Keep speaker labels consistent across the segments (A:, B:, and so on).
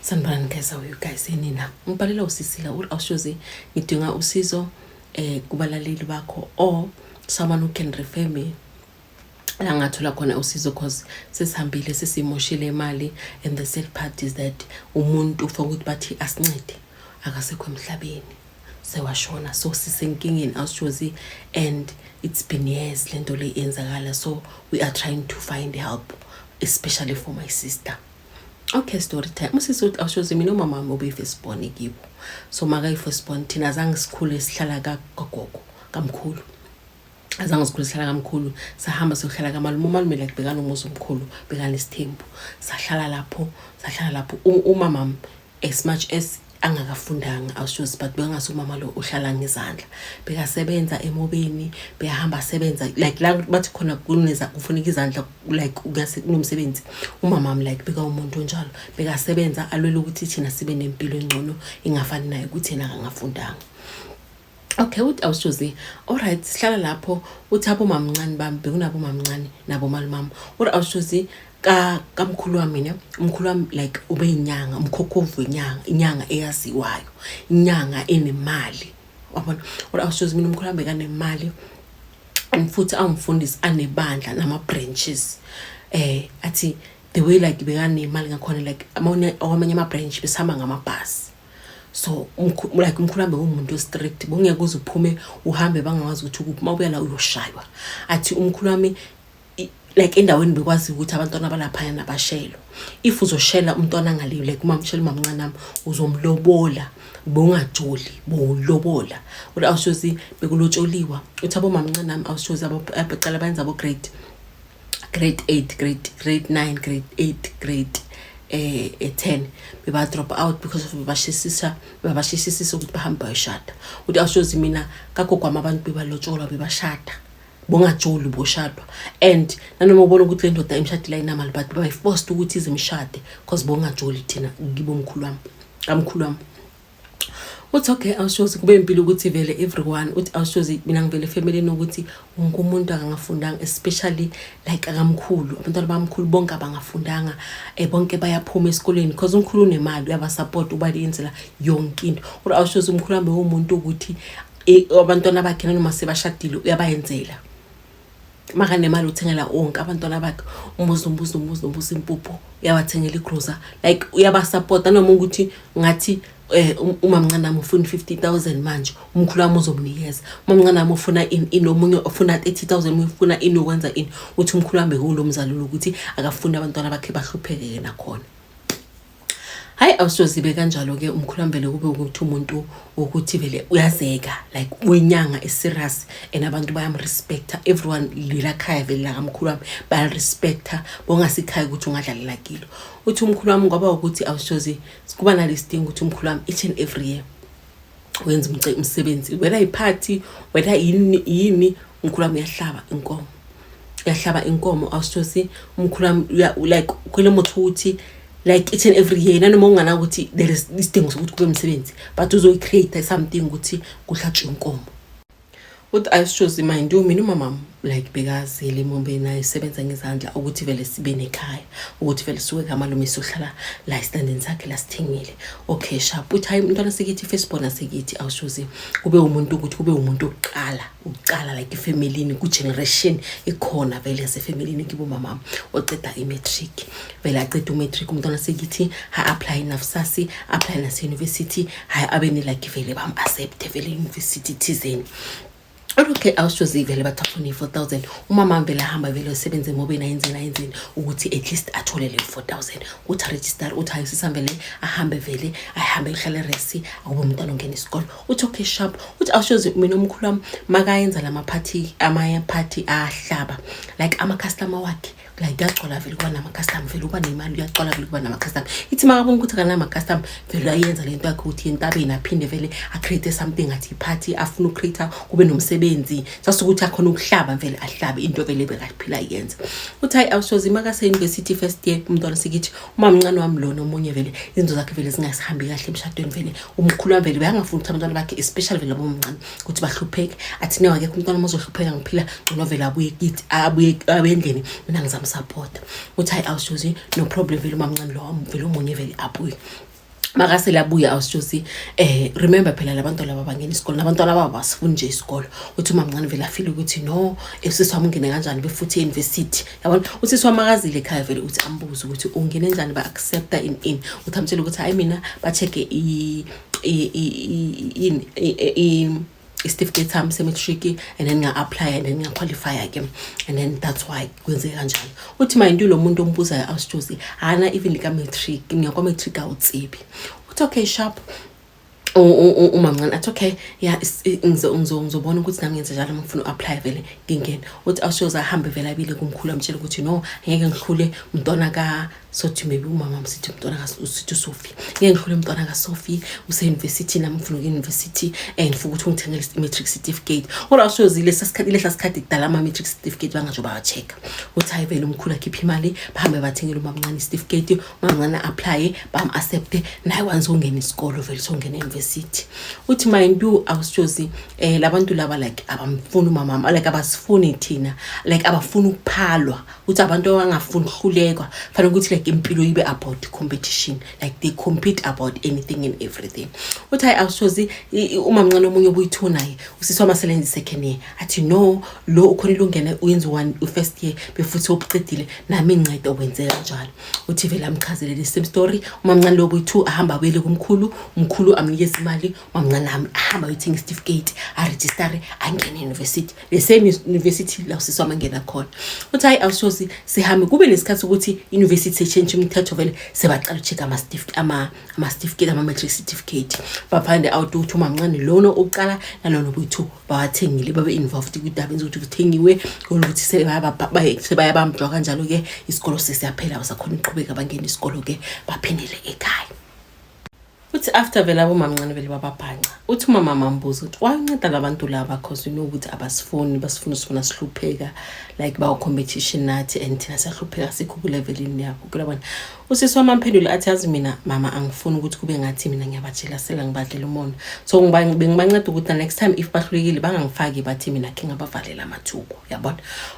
A: Sanibonani guys, how are you guys? Nina ngibhalela usisila awushozi ngidinga usizo kubalaleli bakho or someone who can refer me la ngathola khona usizo cause sesihambile sesimoshile imali, and the sad part is that umuntu for ukuthi bathi asincede akasekho emhlabeni sewashona, so sisenkingeni awushozi, and it's been years lento le enzakala, so we are trying to find help especially for my sister. Okay, story time. Musisi uthi awushozi mina umama wami ubefirstborn kibo, so maka ifirstborn thina azange sikhule sihlala kagogo kamkhulu, azange sikhule sihlala kamkhulu, sahamba siyohlala kamalume. Umalume like bekana umuzi omkhulu, bekana isithembu, sahlala lapho umama as much as angakafundanga awushozi, but bekangase umama lo uhlala ngezandla, bekasebenza emobeni, behamba sebenza like la bathi khona kuneza kufuneka izandla like ukase kunomsebenzi. Umama wami like beka umuntu onjalo, bekasebenza alwela ukuthi thina sibe nempilo engcono ingafani naye ukuthi yena angafundanga. Okay, uthi awushozi alright sihlala lapho, uthi abo mamncane bami bekunabo mamncane nabo malume. Uthi awushozi kamkhulu wami mina, umkhulu wami like ube inyanga, umkhokhovu inyanga eyaziwayo, inyanga enemali, wabona. Uthi awushozi mina umkhulu wami bekanemali, futhi angifundisi anebandla nama branches, athi the way like bekanemali ngakhona like amanye ama branch besihamba ngamabhasi. So like umkhulu wami umuntu strict, bongeke uzuphume uhambe bangawazi ukuthi ukuphi, mawubuya la uyoshaywa. Athi umkhulu wami like endaweni bekwazi ukuthi abantwana abalapha nabashelo, if uzoshela umntwana ngaliwe like umamshela umamncane nami uzomlobola, bongajoli bolobola. Uthi awushozi bekulotsholiwa, uthi abo mamncane nami awushozi abaqala bayenza abo grade 8 grade 9 grade 8 grade 10 beba drop out because of babashisisa ukuthi bahamba bayashada. Uthi awushozi mina kagogo kwami abantu bebalotsholwa bebashada, bongajoli boshadwa, and nanoma ubona ukuthi le ndoda emshadile ayinamali but bayi forced ukuthi izimshade because bongajoli thina ngibo kamkhulu wami. Uthi okay awushozi kube impilo ukuthi vele everyone, uthi awushozi mina ngivele family ukuthi umuntu angafundanga, especially like akamkhulu, abantwana bamkhulu bonke abangafundanga, bonke bayaphuma esikoleni because umkhulu unemali uyaba support uba lenzela yonke into. Uthi awushozi umkhulu wami umuntu ukuthi abantwana bakhe noma sebashadile uyabayenzela, maka nemali uthengela onke abantwana bakhe umuzi impuphu, uyawathengela igrocer, like uyaba support. Noma ukuthi ngathi umamncane nami ufuna 50,000 manje, umkhulu wami uzomnikeza. Umamncane nami ufuna inomunye ufuna 30,000, ufuna inokwenza uthi umkhulu wami kulo mzalo ukuthi akafuna abantwana bakhe bahlupheke nakhona. Hayi awushozi be kanjalo ke umkhulu wami vele kube ukuthi umuntu ukuthi vele uyazeka like uyinyanga eserious, and abantu bayamrespecta, everyone lila khaya vele la kamkhulu wami bayarespecta, bongasikhaya ukuthi ungadlalela kilo. Uthi umkhulu wami ngoba ukuthi awushozi kuba nalesting ukuthi umkhulu wami each and every year wenza umsebenzi, whether iparty whether yini umkhulu wami uyahlaba inkomo awushozi. Umkhulu wami like kwele motho uthi like each and every year nanoma ungana ukuthi there is this thing ukuthi kube umsebenzi but uzoyi create something ukuthi kuhlatshwe inkomo. Uthi awushozi mind mina umama like bekazile emombeni ayisebenza ngezandla ukuthi vele sibe nekhaya, ukuthi vele suke kamalume sohlala la standing sakhe la sithengile. Okay sharp. Uthi hayi umntwana sekithi firstborn sekithi awushozi kube umuntu ukuthi kube umuntu uqala like ifamily ku generation ikhona vele yasefamily kibo mama oceda imatric, vele aqeda umatric umntwana sekithi ha apply nafsasi, apply nase university, ha abeni like vele bam accept vele university thizeni. Okay awushozi vele bathafuna 4,000, umama vele hamba vele usebenze emobeni ayenzeni ukuthi at least athole le 4,000. Uthi register, uthi ayisisa vele ahambe ihlale resi akube umntwana ongena isikole. Uthi okay sharp. Uthi awushozi mina umkhulu wami makayenza lama party ahlaba like ama customer wakhe like yaqola vele kuba nama customer vele uba nemali uyaqola vele kuba nama customer. Ithi makabona ukuthi kana nama customer vele ayenza lento yakhe ukuthi entabeni aphinde vele a create something athi party afuna ucreate kube nomsebenzi sasukuthi akhona ukuhlaba vele ahlabe into vele bekaphila yenza. Uthi hayi awushozi makase university first year umntwana sikithi umamncane wami lo nomunye vele izinto zakhe vele zingasihambi kahle emshadweni vele umkhulu wami vele bayangafuna ukuthi abantwana bakhe especially vele abomncane ukuthi bahlupheke. Athi nawe akekho umntwana ozohlupheka ngiphila ngcono vele abuye kithi abuye endlini mina ngizama support. Uthi hayi awushozi no problem vele umamncane lo wami vele umunye vele abuye. makase labuya awusjosi remember phela labantu laba bangena isikole nabantu laba basifuna nje isikole uthi umamncane vele afile ukuthi no usisi wami ungene kanjani befuthi university yabona usisi wami akazile ekhaya vele uthi ambuze ukuthi ungene kanjani ba accepta in uthamtshela ukuthi hayi mina ba check certificate sami se-matric and then nga-apply and then nga-qualify again and then that's why kwenze kanjalo uthi mind lo muntu ombuzayo awusjosi hana even lika-matric ngiyakwa-matric awutsibi uthi okay sharp umamncane athi okay yeah ngizobona ukuthi nami ngenze njalo ngifuna uapply vele ngingena uthi awushoza ahambe vele abile kumkhulu amtshela ukuthi no ngeke ngikhule umntwana ka sothi maybe umama msithi umntwana ka usithi Sophie ngeke ngikhule umntwana ka Sophie use university nami ngifuna university and futhi ukuthi ngithengele matric certificate or awushozile lesasikhathi kudala ama matric certificate bangajo ba check uthi hayi vele umkhulu akhipha imali bahambe bathengele umamncane certificate umamncane apply bam accept naye wanze ungena isikolo vele songena university uthi mind you awusjosi labantu laba like abamfuna umama like abasifuni thina like abafuna ukuphalwa uthi abantu abangafuni uhlulekwa fanele ukuthi like impilo ibe about competition like they compete about anything and everything uthi hayi awusjosi umamncane omunye obuyithuna naye usisi wamaselenzi second year athi no lo ukhonile ungena uyenza one first year befuthi obuqedile nami incede okwenzeka kanjalo uthi vele amchazele the same story umamncane lo obuyi2 ahamba abele kumkhulu umkhulu amnikeza imali umamncane nami ahamba uyithenga certificate a-register angene university the same university la usisi wamangena khona uthi hayi awushosi sihambe kube nesikhathi ukuthi university change umthetho vele sebaqala ucheck ama certificate ama matric certificate baphande out ukuthi umamncane lona oqala nalona obuyi2 bawathengile babe involved kudaba ukuthi kuthengiwe ukuthi sebayabamjwa kanjalo ke isikolo sesiyaphela basakhona uqhubeka bangena isikolo ke baphendele ekhaya uthi after vela bomamncane vele bababhanqa uthi umama mambuzo uthi wayinceda labantu laba because you know ukuthi abasifuni basifuna sihlupheka like bawo competition nathi and thina sihlupheka sikho ku levelini yakho kulabona usisi wamamphendulo athi yazi mina mama angifuni ukuthi kube ngathi mina ngiyabatshela sela ngibadlela umono so ngibanceda ukuthi next time if bahlulekile bangangifaki bathi mina ke ngabavalela amathuko yabona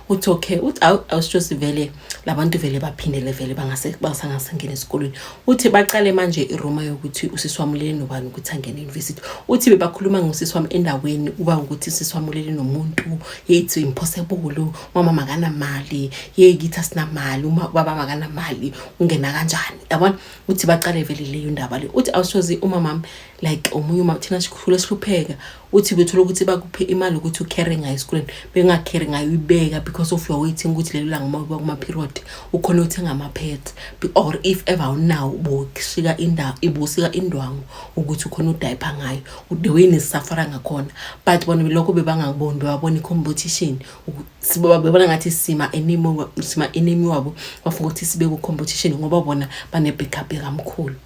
A: uthi okay uthi awusjosi vele labantu vele baphindele vele bangasangena esikolweni uthi baqale manje iRoma yokuthi usisi wamulele nobani ukuthi angene university uthi bebakhuluma ngosisi wami endaweni uba ukuthi usisi wamulele nomuntu it's impossible mama makana mali yeyithi asinamali baba makana mali ungena kanjani yabona uthi baqale vele leyo ndaba le uthi awushozi umama like omunye uma thina sikhulu esihlupheka uthi bethola ukuthi bakuphe imali ukuthi ucarry ngayo esikoleni bengacarry ngayo ibeka because of your waiting ukuthi lelo langa uma kuma period ukhona uthenga ama pads or if ever now bokushika ibusika indwangu ukuthi ukhona udiaper ngayo the way nisafara ngakhona but bona lokho bebangakuboni babona icompetition sibabona ngathi sima enemy wabo bafuna ukuthi sibe ku competition ngoba bona bane backup kamkhulu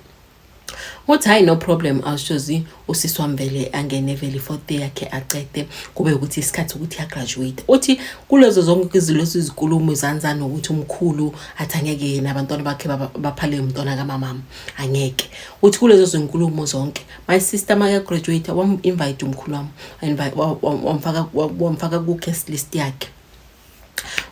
A: uthi hayi no problem awushozi usisi wami vele angene vele fourth year yakhe aqede kube ukuthi isikhathi ukuthi ya graduate uthi kulezo zonke izilosi izikulumo zanzana ukuthi umkhulu athangeke yena abantwana bakhe baphale umntwana kaMama angeke uthi kulezo zinkulumo zonke my sister maka graduate wam invite umkhulu wami wamfaka ku guest list yakhe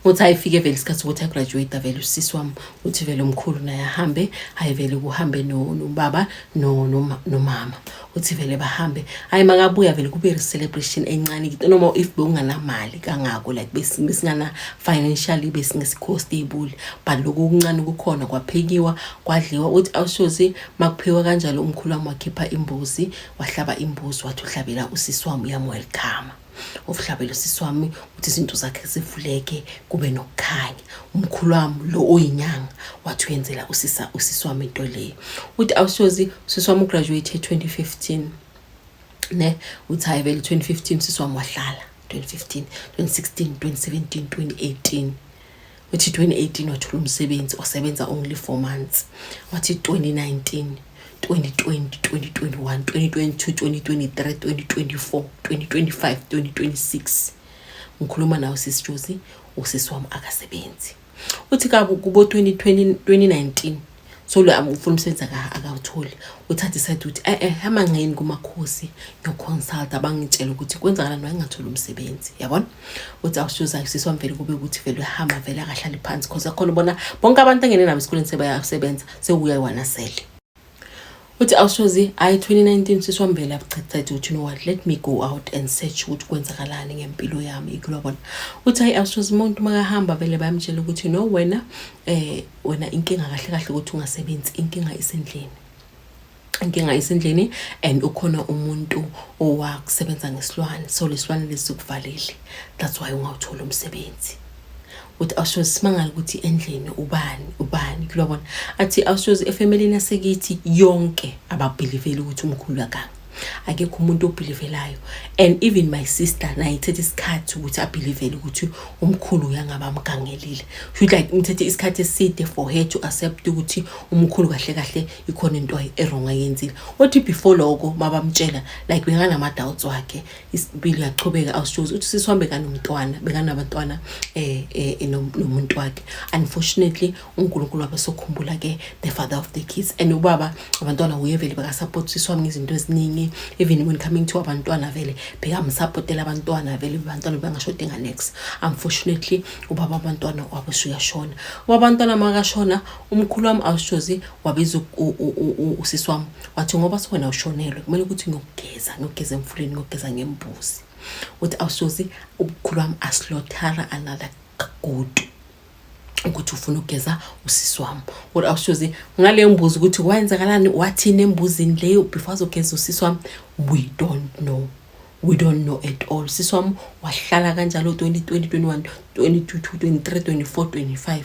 A: uthi ayifike vele isikhathi ukuthi graduate vele usisi wami uthi vele umkhulu naye ahambe hayi vele kuhambe nobaba nomama uthi vele bahambe hayi makabuya vele kube celebration encane noma if beunganamali kangako like besingana financially besingekho stable but lokho kuncane kukhona kwaphekiwa kwadliwa uthi awushozi makuphewa kanjalo umkhulu wami wakhipha imbuzi wahlaba imbuzi wathi uhlabela usisi wami uyamwelcome uhlabela usisi wami uthi izinto zakhe sivuleke kube nokukhanya umkhulu wami lo oyinyanga wathi uyenzela usisi wami into le uthi awushozi usisi wami graduate 2015 ne uthi hayi vele 2015 usisi wami wahlala 2015 2016 2017 2018 uthi 2018 wathola umsebenzi wasebenza only 4 months wathi 2019 2020 2021 2022 2023 2024 2025 2026 ngikhuluma nawe sisi Josi usisi wami akasebenzi uthi kubo 2019 so lo amufuna umsebenzi akawutholi uthatha iside uthi hama ngeni kumakhosi yo consult abangitshela ukuthi kwenzakalani wangatholi umsebenzi yabona uthi awushoza sisi wami vele kube ukuthi vele uhamba vele akahlali phansi because akhona bona bonke abantu angene nabo esikoleni sebayasebenza sekuya wana sele uthi awushozi 2019 siswami vele abuchitha uthi you know what, let me go out and search ukuthi kwenzakalani ngempilo yami ikulobona. Uthi hayi awushozi umuntu makahamba vele bayamtshela ukuthi no wena inkinga kahle kahle ukuthi ungasebenzi, inkinga isendlini and ukhona umuntu owakusebenza ngesilwane, so lesilwane lesikuvalile, that's why ungawuthola umsebenzi. Uthi awushozi simangala ukuthi endlini ubani kulobona. Athi awushozi efamily yasekithi yonke ababelieveli ukuthi umkhulu akanga, akekho umuntu obelievelayo, and even my sister naye ithethe isikhathi ukuthi abelievele ukuthi umkhulu uyangaba amgangelile. Should like ngithethe isikhathi eside for her to accept ukuthi umkhulu kahle kahle ikhona into errong ayenzile. Uthi before lokho mabamtshela like bekana doubts wakhe, isibili yaqhubeka awushozi uthi sisihambe kanomntwana, bekanabantwana nomuntu wakhe. Unfortunately uNkulunkulu wabesokhumbula ke the father of the kids, and ubaba abantwana uyevele baka support sisiwami ngezinto eziningi, even when coming to abantwana vele bekamsupportela abantwana vele abantwana bangashode nganext. Unfortunately ubaba abantwana wabesuyashona. Abantwana makashona umkhulu wami awushozi wabiza usiswami wathi ngoba sona ushonelwe kumele ukuthi ngiyogeza emfuleni, ngiyogeza ngembuzi. Uthi awushozi umkhulu wami aslaughter another goat ukuthi ufuna ukugeza usiswami. What awushozi ngale mbuzi ukuthi kwenzakalani wathini embuzini leyo before azogeza usiswami, we don't know at all. Siswami wahlala kanjalo 2020, 21, 22, 23, 24, 25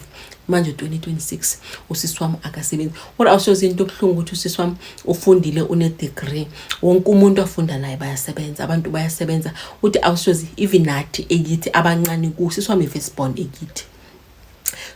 A: manje 2026 usiswami akasebenzi. What awushozi into obuhlungu ukuthi usiswami ufundile une degree, wonke umuntu afunda naye bayasebenza, abantu bayasebenza. Uthi awushozi even nathi ekithi abancane kusiswami firstborn ekithi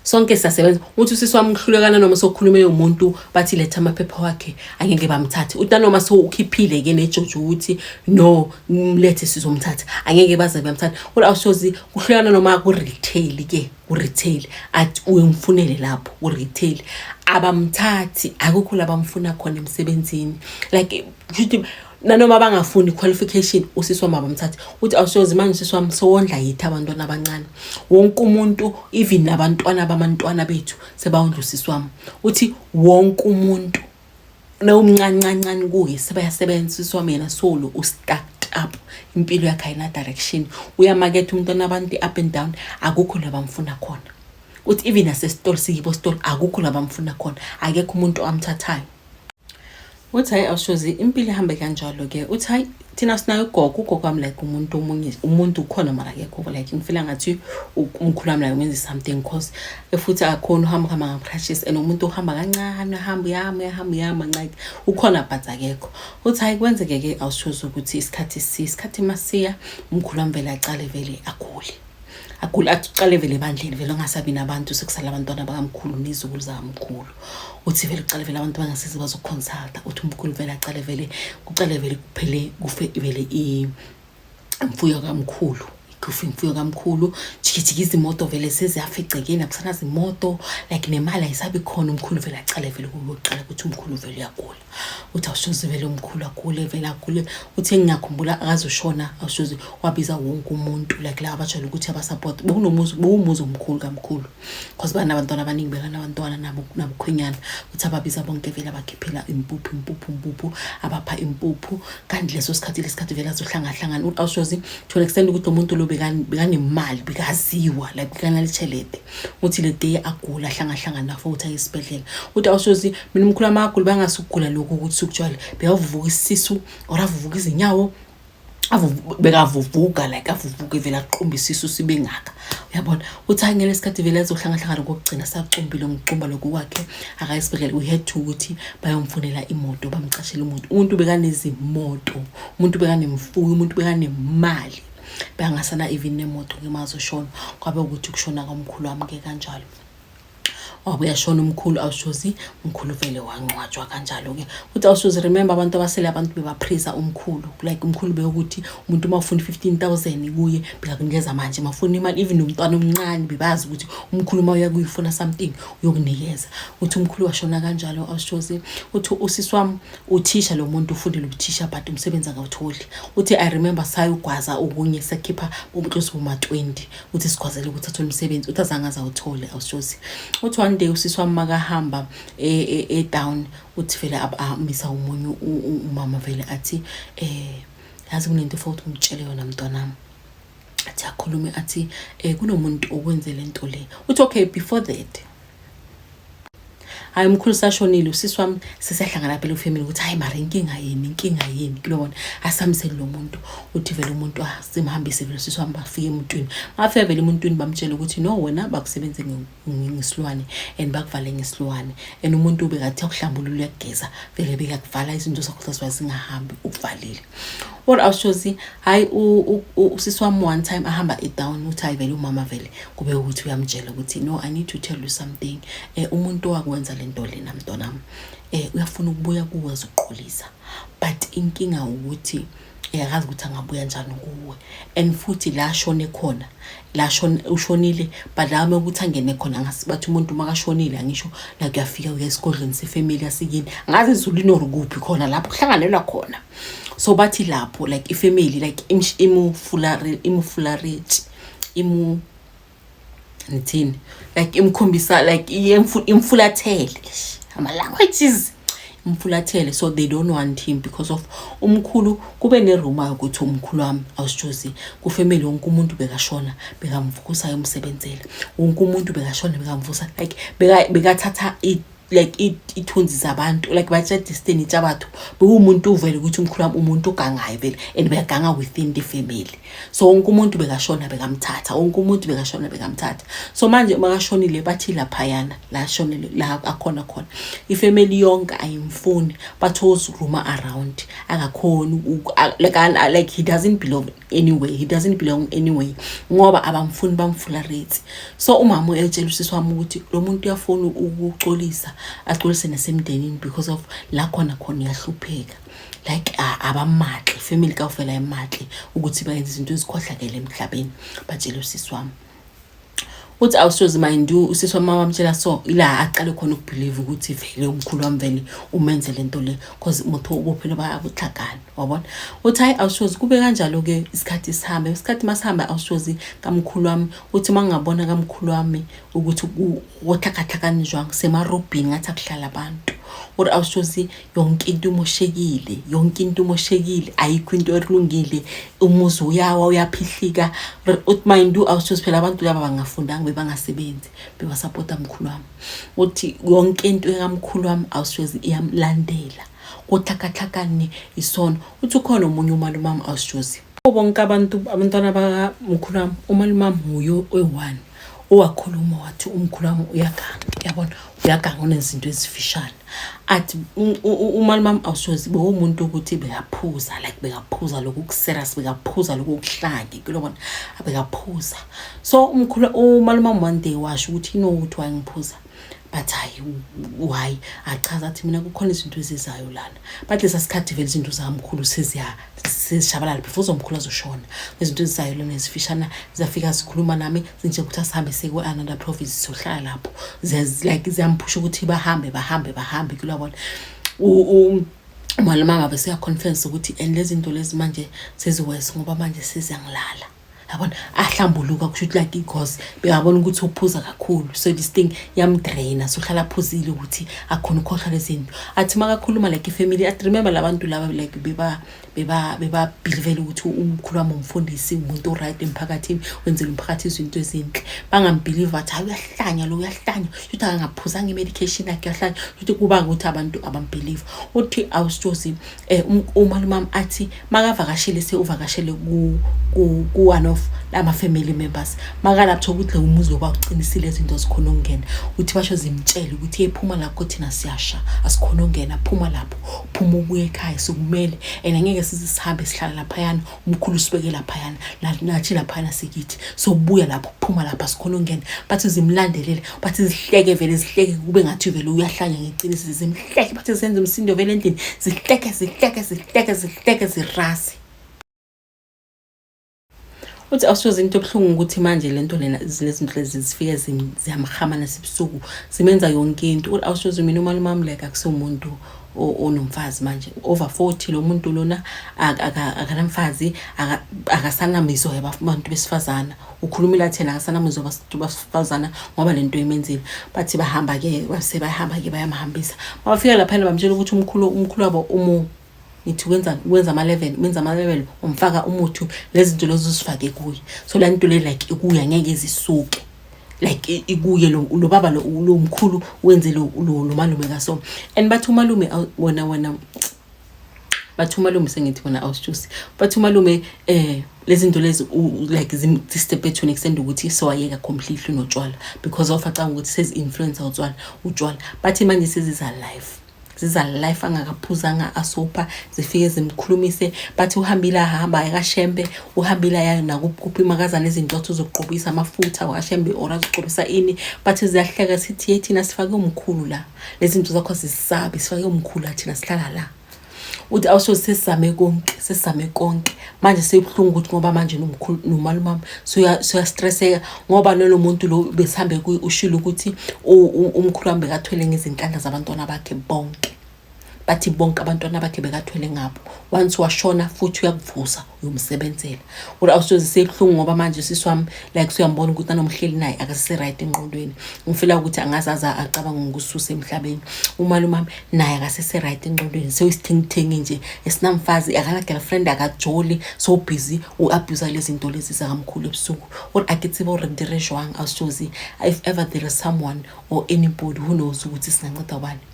A: sonke siyasebenza. Uthi usiswami ngihlulekana noma sokhulume umuntu bathi letha amaphepha wakhe angeke bamthathe. Uthi noma so ukhiphile ke neJojo ukuthi no mlethe sizomthatha angeke baze bamthatha. Uthi awushozi kuhlukana noma ku retail athi uyemfunele lapho ku retail abamthathi, akukho labamfuna khona emsebenzini, like nanoma bangafuni qualification usiswami abamthathi. Uthi awushozi manje usiswami sowondla yithi abantwana abancane, wonke umuntu even abantwana bamantwana bethu sebawondla usiswami. Uthi wonke umuntu na umncancane kuye sebayasebenza usiswami yena solo ustacked up, impilo yakhe ayina direction, uyamaketha umntwana abantu up and down, akukho labamfuna khona. Uthi even asestore siyibo store akukho labamfuna khona, akekho umuntu amthathayo. Uthi hayi awushozi impilo ihambe kanjalo ke. Uthi hayi thina sinayo ugogo wami like umuntu ukhona mara akekho, like ngifila ngathi umkhulu wami like wenza something cause efuthi akhona uhamba ngama-practice and umuntu uhamba kancane hamba yama like ukhona but akekho. Uthi hayi kwenzeke ke awushozi ukuthi isikhathi masiya umkhulu wami vele aqale vele akhula aqale vele bandleni vele ngasabi nabantu sekusala abantwana bakamkhulu nizukulu zamkhulu. Uthi vele uqale vele abantu bangasiza bazoconsulta. Uthi umkhulu vele aqale vele kuqale vele kuphele kufe vele imfuyo kamkhulu, imfuyo kamkhulu jikijiki izimoto vele seziyaficekeni akusana izimoto like nemali ayisabi khona. Umkhulu vele aqale vele ukuqala ukuthi umkhulu vele uyagula. Uthi awushozi vele umkhulu agule. Uthi ngiyakhumbula akazoshona awushozi wabiza wonke umuntu like la abajwayele ukuthi abasupport umuzi omkhulu kamkhulu because banabantwana abaningi bekanabantwana nabukhwenyana. Uthi ababiza bonke vele abakhiphela impuphu abapha impuphu kanti leso sikhathi vele azohlangana. Uthi awushozi to an extent ukuthi umuntu lo bekanemali bekaziwa like bekanalithelede. Uthi le day agula hlangana futhi ayisibedlela. Uthi awushozi mina umkhulu amagulu bangasukugula lokho ukuthi sukujwala beyavuvuka isisu or avuvuka izinyawo bekavuvuka like avuvuka vele aqumba isisu sibe ngaka, uyabona. Uthi angele isikhathi vele azohlangana kokugcina sacumbile ngiqumba lokho kwakhe akayisibedlela. We had to ukuthi bayomfunela imoto, bamcashela imoto. Umuntu bekanezimoto, umuntu bekanemfuyo, umuntu bekanemali, bangasana even nemoto ngemazoshona. Kwabe ukuthi kushona komkhulu wami ke kanjalo. Wabuyashona umkhulu awushozi umkhulu vele wangcwatshwa kanjalo ke. Uthi awushozi remember abantu abasele abantu bebapraise umkhulu like umkhulu beyokuthi umuntu mawufuna 15,000 kuye bekakunikeza manje, mafuna imali even umntwana omncane bebazi ukuthi umkhulu mawuya kuyifuna something uyokunikeza. Uthi umkhulu washona kanjalo awushozi. Uthi usiswami uthisha lo muntu ufundile ubuthisha but umsebenzi akawutholi. Uthi I remember sayugwaza okunye sekhipha ubunhlosi boma 20 uthi sikwazele ukuthi athole umsebenzi uthi azange azawuthole awushozi. Uthi one day usisi wami makahamba down uthi vele amisa umunye umama vele athi yazi kunento futhi umtshele yona mntwanami athi akhulume athi kunomuntu okwenzele into le uthi okay before that hayi mkhulu sashonile usisi wami sesahlangana phela ufamily ukuthi hayi mara inkinga yini kulobona asamseli lo muntu uthi vele umuntu asimhambise vele usisi wami bafike emuntwini bafike vele emuntwini bamtshela ukuthi no wena bakusebenze ngesilwane and bakuvale ngesilwane and umuntu ubekathi akuhlambulula uyageza vele bekakuvala izinto zakho zazingahambi ukuvalile what awushozi hayi usisi wami one time ahamba down uthi hayi vele umama vele kube ukuthi uyamtshela ukuthi no I need to tell you something umuntu wakwenza lento lena mntwanami uyafuna ukubuya kuwe zoqolisa but inkinga ukuthi akazi ukuthi angabuya njani kuwe and futhi la shone khona la ushonile badlame ukuthi angene khona ngasibathi umuntu makashonile angisho la kuyafika uyesigodlweni sefamily yasikini ngazi izulini orukuphi khona lapho kuhlanganelwa khona so bathi lapho like ifamily like imufularechi nithini like imkhombisa like imfulathele ama languages imfulathele so they don't want him because of umkhulu kube neruma ukuthi umkhulu wami awushozi kufamily wonke umuntu bekashona bekamvukusa ayomsebenzela wonke umuntu bekashona bekamvusa like bekathatha like ithunzi zabantu like batsha destiny tsabathu bekumuntu uvele ukuthi umkhulu wami umuntu ogangayo vele and beganga within the family so wonke umuntu bekashona bekamthatha wonke umuntu bekashona bekamthatha so manje makashonile bathi lapha yana la shonile la akhona khona ifamily yonke ayimfuni bathoza ruma around akakhona like he doesn't belong anyway ngoba abamfuni bamfularate so umama uyetshela usisi wami ukuthi lo muntu uyafuna ukucolisa acolise nasemndenini because of la khona yahlupheka like abamahle family kawufela emahle ukuthi bayenze izinto ezikhohlakele emhlabeni batshela usisi wami uthi awushozi mindu usisi wami wamtshela so ila aqale khona ukubelieve ukuthi vele umkhulu wami vele umenze lento le because umuntu obophela bayabuthakana wabona uthi hayi awushozi kube kanjalo ke isikhathi masihamba awushozi kamkhulu wami uthi mangabona kamkhulu wami ukuthi wothakathakani njwanga semarobhini ngathi akuhlala abantu or awushozi yonke into moshekile ayikho into elungile umuzi uyawa uyaphihlika uthi mindu awushozi phela abantu laba bangafundanga bebangasebenzi bebasupporta umkhulu wami uthi yonke into ekamkhulu wami awushozi iyamlandela kothakathakani isono uthi ukhona umunye umalume wami awushozi bonke abantwana bakamkhulu wami umalume wami uyo oyi1 owakhuluma wathi umkhulu wami uyaganga uyaganga unezinto ezifishane athi umalume wami awushozi umuntu ukuthi bekaphuza lokhu kuserious bekaphuza lokhu kuhlaki kulobona bekaphuza so umalume wami one day washo ukuthi ukuthi wayengiphuza but why achaza athi mina kukhona izinto ezizayo lana but lesasikhathi vele izinto zamkhulu sezishabalala before zomkhulu azoshona izinto ezizayo lana ezifishana zafika sikhuluma nami zinje ukuthi asihambe sekwe another province sohlala lapho like ziyamphusha ukuthi bahambe kulabona umalama bese ya conference ukuthi and lezi zinto lezi manje seziwese ngoba manje seziyangilala yabona ahlambuluka kusho like because bekabona ukuthi uphuza kakhulu so this thing yamdraina so hlala phuzile ukuthi akhona ukhohlala izinto athi makakhuluma like ifamily at remember labantu laba like beba believe ukuthi umkhulu wami umfundisi umuntu right emphakathini wenzela umphakathi izinto ezinhle bangambelieve athi uyahlanya uthi angaphuzanga imedication yakhe yahlanya uthi kuba ukuthi abantu abambelieve uthi awushozi umalume athi makavakashele uvakashele ku one of lama family members makalapho ukuthi umuzi loba uqinisile izinto zikhona ukungena uthi basho zimtshela ukuthi ephuma lapho thina siyasha asikhona ukungena phuma lapho ubuye ekhaya sokumele angeke sizihambe sihlala lapha yana umkhulu sibeke lapha yana nathi lapha yana sikithi so buya lapho phuma lapha asikhona ukungena bathi zimlandelele bathi zihleke vele zihleke kube ngathi vele uyahlanya ngeqiniso zimhleke bathi zenze umsindo vele endlini zihleke zirasi uthi awushozi into ebhlungu ukuthi manje lento lena zilezinto lezi zifike ziyamhama nasibusuku zimenza yonke into awushozi mina umalume wami like akusumuntu onomfazi manje over 40 lo muntu lona akanamfazi akasanamizwa yabantu besifazana ukhulumela thina akasanamizwa abantu besifazana ngoba lento imenzile bathi bahamba ke sebahamba ke bayamhambisa bafika lapha bamtshela ukuthi umkhulu wabo nithi wenza ama-level umfaka umuthi lezinto lezo uzifake kuye so la nto le like ikuya ngeke izisuke like ikuye lo baba lo mkhulu wenze lo malume kaso and bathu malume wena bathu malume sengithi wona awusijusi bathu malume lezinto lezi like zimdisturb to an extent ukuthi sewayeka completely notshwala because of acanga ukuthi sezi influence utshwala bathi manje seziza life angakaphuzanga asopa zifike zimkhulumise bathi uhambila hamba yakashembe uhambila yayo nakuphi makazana izindotho zokuqobisa amafutha wakashembe ora zokuqobisa ini bathi ziyahleka sithi yethina sifake umkhulu la lezi zinto zakho sisabe sifake umkhulu athina sihlala la uthi awusho sesame konke manje sebhlungu ukuthi ngoba manje nomkhulu nomalumama so stresseka ngoba lo muntu lo besihambe ushilo ukuthi umkhulu wami bekathwele ngezinkandla zabantwana bakhe bonke bathi bonke abantwana bakhe bekathwele ngabo once washona futhi uyakuvusa uyomsebenzela ura awusho sebhlungu ngoba manje siswami like siyambona ukuthi anomhleli naye akase right engqondweni ngifela ukuthi angazaza acabanga ngokususa emhlabeni umalumama naye akase right engqondweni so isithingithengi nje esinamfazi akala girlfriend akajoli so busy uabuse lezi zinto lezi zakamkhulu ebusuku or akithi bo rendirejwang awushozi if ever there is someone or anybody who knows ukuthi singanceda ubani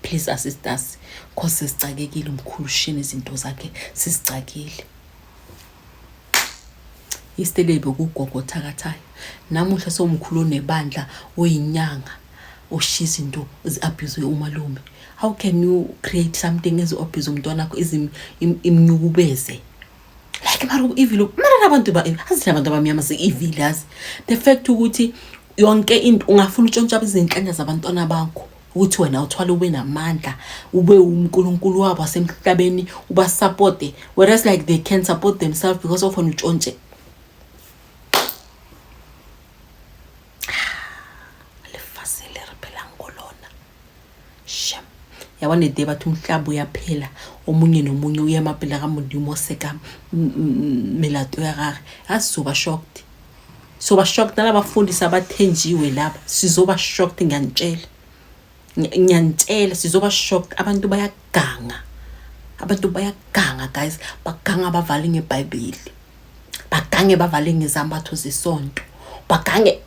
A: please assist us cause sisicakekile umkhulu shini izinto zakhe sisicakile istelebe kugogo thakathayo namuhla somkhulu nebandla oyinyanga oshiza into abuse umalume how can you create something as abuse umntwana wakho imnyukubeze like mara evil mara abantu abantu abamnyama se evil as the fact ukuthi yonke into ungafuna utshontsha izinkanya zabantwana bakho ukuthi wena uthwala ube namandla ube uNkulunkulu wabo asemhlabeni uba support whereas like they can support themselves because of utshontshe lefasile repela ngolona shem yabona de bathu umhlaba uyaphela omunye nomunye uyemaphela kaMndimo seka melato ya gage asizoba shocked soba shocked nalabafundisi abathenjiwe lapha sizoba shocked ngiyantshela sizoba shocked abantu bayaganga guys baganga bavale ngeBhayibheli bagange bavale ngezambatho zesonto bagange